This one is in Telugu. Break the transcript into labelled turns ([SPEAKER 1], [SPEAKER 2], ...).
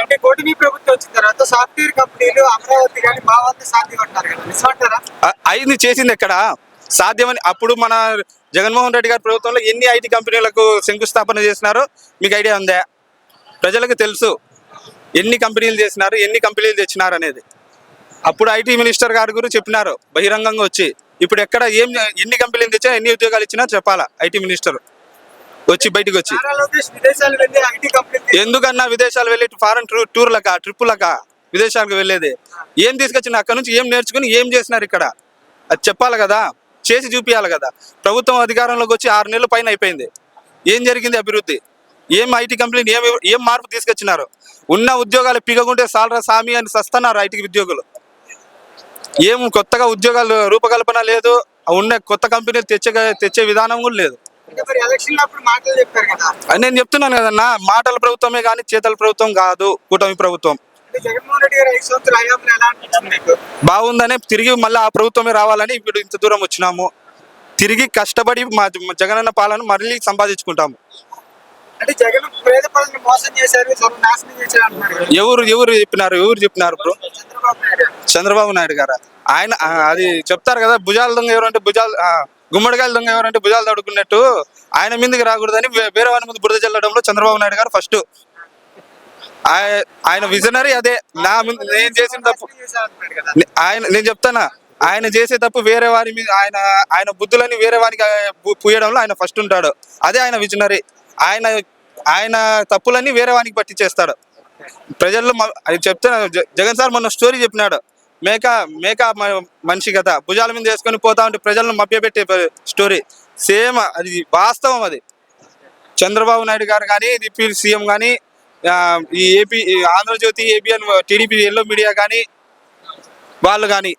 [SPEAKER 1] అంటే కూటమి ప్రభుత్వం వచ్చిన తర్వాత సాఫ్ట్వేర్ కంపెనీలు అమరావతి కానీ మా వద్ద సాధ్యం అంటారు కదా, నిజమంటారా?
[SPEAKER 2] అయింది చేసింది ఎక్కడ సాధ్యమని. అప్పుడు మన జగన్మోహన్ రెడ్డి గారి ప్రభుత్వంలో ఎన్ని ఐటీ కంపెనీలకు శంకుస్థాపన చేసినారో మీకు ఐడియా ఉందా? ప్రజలకు తెలుసు ఎన్ని కంపెనీలు చేసినారు, ఎన్ని కంపెనీలు తెచ్చినారు అనేది. అప్పుడు ఐటీ మినిస్టర్ గారి గురించి చెప్పినారు బహిరంగంగా వచ్చి. ఇప్పుడు ఎక్కడ ఎన్ని కంపెనీలు తెచ్చా, ఎన్ని ఉద్యోగాలు ఇచ్చినా చెప్పాలా ఐటీ మినిస్టర్ వచ్చి బయటకు వచ్చి.
[SPEAKER 1] విదేశాలు వెళ్ళి ఐటీ కంపెనీ
[SPEAKER 2] ఎందుకన్నా విదేశాలు వెళ్ళి ఫారెన్ టూర్లకా ట్రిప్పులకా విదేశాలకు వెళ్ళేది? ఏం తీసుకొచ్చిన అక్కడ నుంచి, ఏం నేర్చుకుని ఏం చేసినారు ఇక్కడ, అది చెప్పాలి కదా, చేసి చూపించాలి కదా. ప్రభుత్వం అధికారంలోకి వచ్చి 6 నెలల పైన అయిపోయింది. ఏం జరిగింది అభివృద్ధి? ఏం ఐటీ కంపెనీని ఏం మార్పు తీసుకొచ్చినారు? ఉన్న ఉద్యోగాలు పిగకుంటే సాలరా సామి అని సస్తున్నారు ఐటీ ఉద్యోగులు. ఏం కొత్తగా ఉద్యోగాలు రూపకల్పన లేదు, ఉన్న కొత్త కంపెనీలు తెచ్చే విధానం కూడా లేదు. నేను చెప్తున్నాను కదన్నా, మాటల ప్రభుత్వమే కానీ చేతల ప్రభుత్వం కాదు కూటమి ప్రభుత్వం. బాగుందనే తిరిగి మళ్ళీ ఆ ప్రభుత్వమే రావాలని ఇప్పుడు ఇంత దూరం వచ్చినాము. తిరిగి కష్టపడి మా జగనన్న పాలన మళ్ళీ సంపాదించుకుంటాము.
[SPEAKER 1] అంటే జగన్ పేద ప్రజలను మోసం చేశారు, నాశనం చేశారు అంటున్నారు.
[SPEAKER 2] ఎవరు చెప్పినారు బ్రో? చంద్రబాబు నాయుడు గారు. ఆయన అది చెప్తారు కదా, భుజాల దొంగ ఎవరంటే గుమ్మడికాయల దొంగ ఎవరంటే భుజాలు తడుకున్నట్టు ఆయన మీదకి రాకూడదని వేరే వారి ముందు బురద చల్లడంలో చంద్రబాబు నాయుడు గారు ఫస్ట్. ఆయన విజనరీ అదే. నేను చేసిన తప్పు నేను చెప్తానా, ఆయన చేసే తప్పు వేరే వారి మీద ఆయన బుద్ధులని వేరే వారికి పూయడంలో ఆయన ఫస్ట్ ఉంటాడు. అదే ఆయన విజనరీ. ఆయన తప్పులన్నీ వేరే వానికి పట్టించేస్తాడు. ప్రజల్లో అది చెప్తాను. జగన్ సార్ మొన్న స్టోరీ చెప్పినాడు, మేక మనిషి కదా భుజాల మీద వేసుకొని పోతా ఉంటే ప్రజలను మభ్యపెట్టే స్టోరీ. సేమ్ అది వాస్తవం. అది చంద్రబాబు నాయుడు గారు కానీ, డిప్యూటీ సీఎం కానీ, ఈ AP Andhra Jyothi, ABN, TDP yellow media కానీ వాళ్ళు కానీ